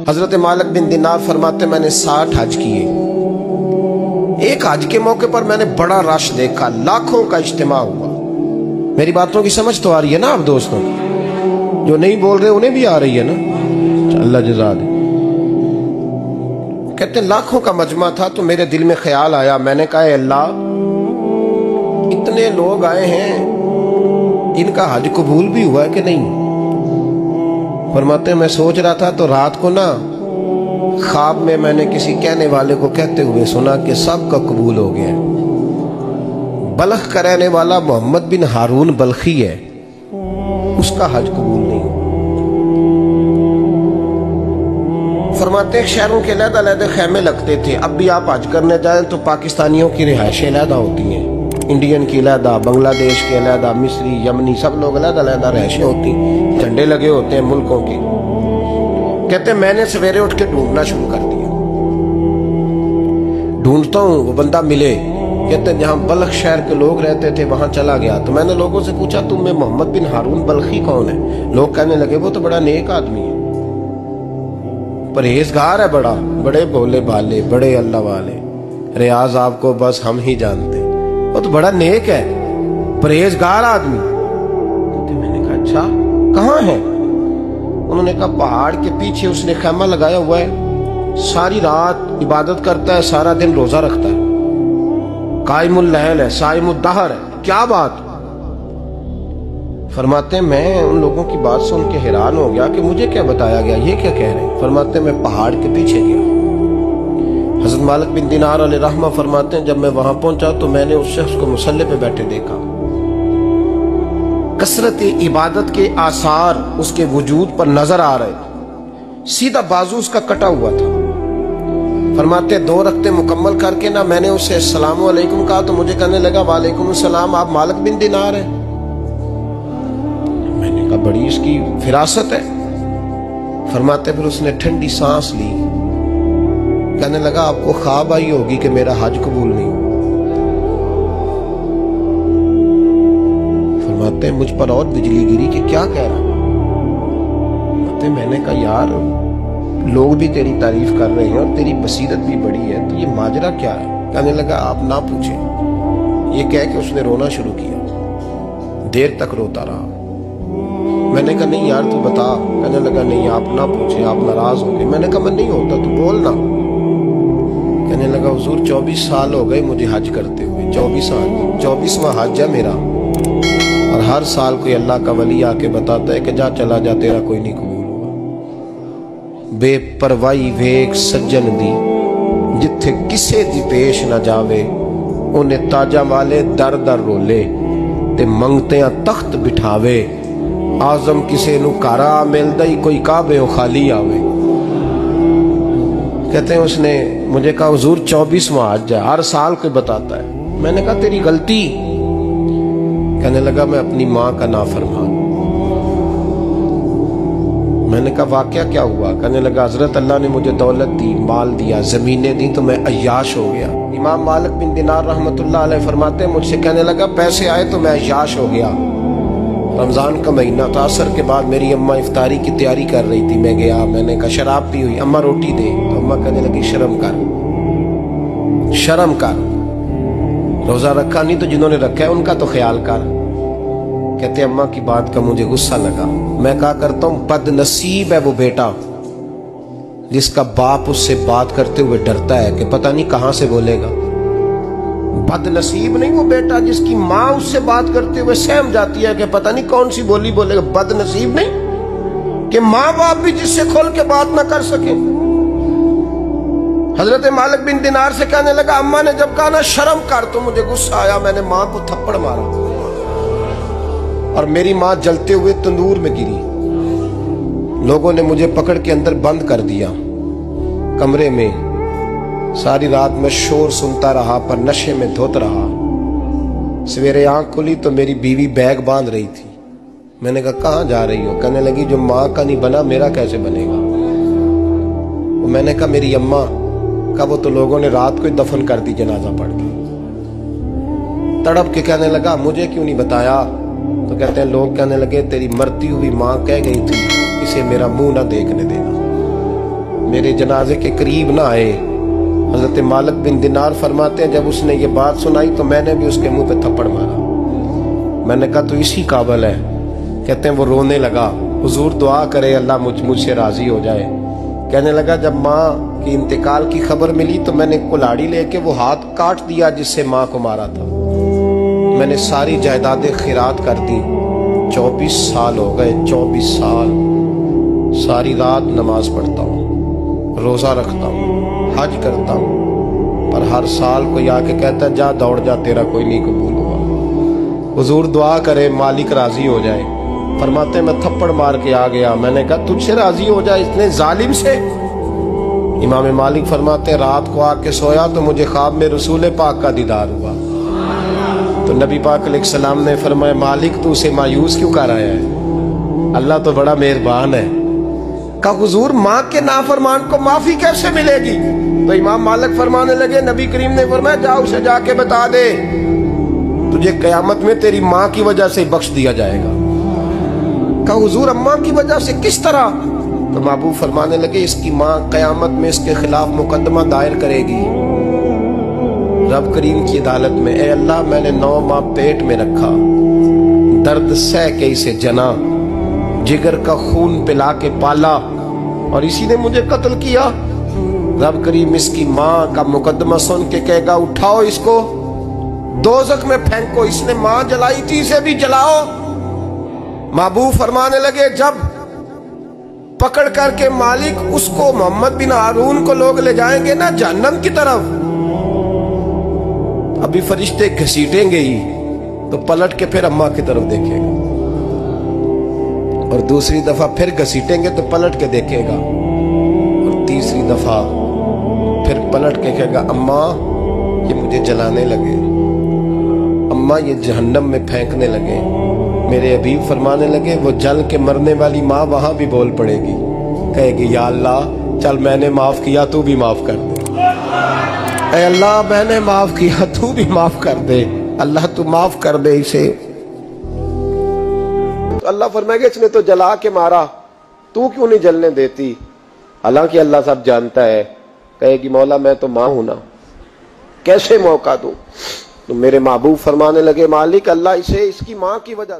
हजरत मालिक बिन दिनार फरमाते मैंने 60 हज किए। एक हज के मौके पर मैंने बड़ा रश देखा, लाखों का इज्तिमा हुआ। मेरी बातों की समझ तो आ रही है ना आप दोस्तों? जो नहीं बोल रहे उन्हें भी आ रही है ना? अल्लाह जज़ा दे। कहते लाखों का मजमा था तो मेरे दिल में ख्याल आया, मैंने कहा अल्लाह, इतने लोग आए हैं, इनका हज कबूल भी हुआ है कि नहीं? फरमाते मैं सोच रहा था तो रात को ना ख्वाब में मैंने किसी कहने वाले को कहते हुए सुना कि सबका कबूल हो गया। बल्ख का रहने वाला मोहम्मद बिन हारून बल्खी है, उसका हज कबूल नहीं। फरमाते शहरों के अलग-अलग खैमे लगते थे। अब भी आप हज करने जाएं तो पाकिस्तानियों की रिहायशें अलग होती हैं, इंडियन की अलग, बांग्लादेश के अलग, मिस्री, यमनी, सब लोग अलग-अलग रिहायशें होती, झंडे लगे होते हैं मुल्कों के। कहते मैंने सवेरे उठ के ढूंढना शुरू कर दिया, ढूंढता हूं वो बंदा मिले। कहते जहां बल्ख शहर के लोग रहते थे वहां चला गया तो मैंने लोगों से पूछा तुम में मोहम्मद बिन हारून बल्खी कौन है? लोग कहने लगे वो तो बड़ा नेक आदमी है, परहेजगार है, बड़े भोले भाले, बड़े अल्लाह वाले, रियाज आपको बस हम ही जानते, वो तो बड़ा नेक है, परहेजगार आदमी। तो मैंने कहा अच्छा कहाँ है? उन्होंने कहा पहाड़ के पीछे उसने खैमा लगाया हुआ है, सारी रात इबादत करता है, सारा दिन रोजा रखता है, कायमुल लैल है, साइमुद दहर है। क्या बात? फरमाते मैं उन लोगों की बात सुन के हैरान हो गया कि मुझे क्या बताया गया, ये क्या कह रहे हैं? फरमाते मैं पहाड़ के पीछे गया। हज़रत मालिक बिन दिनार अलैहिर्रहमा फरमाते हैं जब मैं वहां पहुंचा तो मैंने उस शख्स को मुसल्ले पे बैठे देखा। कसरत इबादत के आसार उसके वजूद पर नजर आ रहे थे, सीधा बाजू उसका कटा हुआ था। फरमाते 2 रकते मुकम्मल करके ना मैंने उसे अस्सलाम वालेकुम कहा तो मुझे कहने लगा वालेकुम सलाम, आप मालिक बिन दिनार हैं? मैंने कहा बड़ी इसकी फिरासत है। फरमाते फिर उसने ठंडी सांस ली, कहने लगा आपको ख्वाब आई होगी कि मेरा हज कबूल नहीं हुआ। फरमाते मुझ पर और बिजली गिरी कि क्या कह रहा? मैंने कहा यार लोग भी तेरी तारीफ कर रहे हैं और तेरी बसीरत भी बड़ी है, तो ये माजरा क्या है? कहने लगा आप ना पूछें। ये कह के उसने रोना शुरू किया, देर तक रोता रहा। मैंने कहा नहीं यार तू बता। कहने लगा नहीं आप ना पूछें, आप नाराज हो गए। मैंने कहा मैं नहीं होता, तू बोल ना। कहने लगा हुजूर 24 साल हो गए मुझे हज करते हुए, 24 साल, 24वां हज है मेरा, और हर साल कोई अल्लाह का वली आके बताता है कि जा चला जा, तेरा कोई नहीं कबूल हुआ। बेपरवाही वेख सज्जन दी, जिथे किसे दी पेश ना जावे, उन्हें ताजा वाले दर दर रोले, ते मंगते तख्त बिठावे, आजम किसे नु कारा मिलदा ही कोई काबे खाली आवे। कहते हैं उसने मुझे कहा हुजूर 24वां हज है, हर साल कोई बताता है। मैंने कहा तेरी गलती। कहने लगा मैं अपनी माँ का नाफरमान। मैंने कहा वाकया क्या हुआ? कहने लगा हजरत अल्लाह ने मुझे दौलत दी, माल दिया, जमीनें दी तो मैं अय्याश हो गया। इमाम मालिक बिन दिनार रहमतुल्लाह अलैह फरमाते हैं मुझसे कहने लगा पैसे आए तो मैं अय्याश हो गया। रमजान का महीना था, असर के बाद मेरी अम्मा इफ्तारी की तैयारी कर रही थी, मैं गया, मैंने कहा शराब पी हुई, अम्मा रोटी दे, तो अम्मा कहने लगी शर्म कर, शर्म कर, रोजा रखा नहीं तो जिन्होंने रखा है उनका तो ख्याल कर। कहते अम्मा की बात का मुझे गुस्सा लगा। मैं कहा करता हूं बदनसीब है वो बेटा जिसका बाप उससे बात करते हुए डरता है कि पता नहीं कहां से बोलेगा। बदनसीब नहीं वो बेटा जिसकी माँ उससे बात करते हुए सहम जाती है कि पता नहीं कौन सी बोली बोलेगा। बदनसीब नहीं कि माँ बाप भी जिससे खोल के बात ना कर सके। हजरत मालिक बिन दिनार से कहने लगा अम्मा ने जब कहा ना शर्म कर तो मुझे गुस्सा आया, मैंने माँ को थप्पड़ मारा और मेरी माँ जलते हुए तंदूर में गिरी। लोगों ने मुझे पकड़ के अंदर बंद कर दिया कमरे में। सारी रात मैं शोर सुनता रहा पर नशे में धोत रहा। सवेरे आंख खुली तो मेरी बीवी बैग बांध रही थी। मैंने कहा कहाँ जा रही हो? कहने लगी जो माँ का नहीं बना मेरा कैसे बनेगा। मैंने कहा मेरी अम्मा का वो तो लोगों ने रात को ही दफन कर दी जनाजा पढ़ के। तड़प के कहने लगा मुझे क्यों नहीं बताया? तो कहते हैं लोग कहने लगे तेरी मरती हुई माँ कह गई थी इसे मेरा मुंह ना देखने देना। मेरे जनाजे के करीब ना आए। हजरत मालिक बिन दिनार फरमाते हैं, जब उसने ये बात सुनाई तो मैंने भी उसके मुंह पे थप्पड़ मारा। मैंने कहा तो इसी काबिल है। कहते हैं वो रोने लगा, हुजूर दुआ करे अल्लाह मुझसे राजी हो जाए। कहने लगा जब माँ की इंतकाल की खबर मिली तो मैंने कुल्हाड़ी लेके वो हाथ काट दिया जिससे माँ को मारा था। मैंने सारी जायदादें खिरात कर दी। 24 साल हो गए, 24 साल। सारी रात नमाज पढ़ता हूँ, रोजा रखता हूँ, हज करता हूँ, पर हर साल कोई आके कहता है जा दौड़ जा, तेरा कोई नहीं कबूल हुआ। हुजूर दुआ करे मालिक राजी हो जाए। फरमाते मैं थप्पड़ मार के आ गया। मैंने कहा तुझसे राजी हो जाए इतने जालिम से? इमाम मालिक फरमाते रात को आके सोया तो मुझे ख्वाब में रसूल पाक का दीदार हुआ। तो नबी पाक अलैहिस्सलाम ने फरमाया मालिक तू उसे मायूस क्यों कर आया है? अल्लाह तो बड़ा मेहरबान है। कहा हुजूर माँ के नाफरमान को माफी कैसे मिलेगी? तो इमाम मालिक फरमाने लगे नबी करीम ने फरमाया जा उसे जाके बता दे तुझे कयामत में तेरी माँ की वजह से बख्श दिया जाएगा। कहा हुजूर अम्मा की वजह से किस तरह? तो महबूब फरमाने लगे इसकी माँ कयामत में इसके खिलाफ मुकदमा दायर करेगी रब करीम की अदालत में। ए अल्लाह मैंने 9 माह पेट में रखा, दर्द सह के इसे जना, जिगर का खून पिला के पाला और इसी ने मुझे कत्ल किया। रब करीम इसकी माँ का मुकदमा सुन के कहेगा उठाओ इसको दोज़ख में फेंको, इसने माँ जलाई थी इसे भी जलाओ। महबूब फरमाने लगे जब पकड़ करके मालिक उसको मोहम्मद बिन हारून को लोग ले जाएंगे ना जहन्नम की तरफ, अभी फरिश्ते घसीटेंगे ही तो पलट के फिर अम्मा की तरफ देखेगा और दूसरी दफा फिर घसीटेंगे तो पलट के देखेगा और तीसरी दफा फिर पलट के कहेगा अम्मा ये मुझे जलाने लगे, अम्मा ये जहन्नम में फेंकने लगे। मेरे हबीब फरमाने लगे वो जल के मरने वाली माँ वहां भी बोल पड़ेगी, कहेगी या अल्लाह चल मैंने माफ किया तू भी माफ कर दे। ऐ अल्लाह मैंने माफ किया तू भी माफ कर दे, अल्लाह तू माफ कर दे इसे। तो अल्लाह फरमाएगा इसने तो जला के मारा, तू क्यों नहीं जलने देती? हालांकि अल्लाह सब जानता है। कहेगी मौला मैं तो माँ हूं ना, कैसे मौका दूं? तो मेरे महबूब फरमाने लगे मालिक अल्लाह इसे इसकी माँ की वजह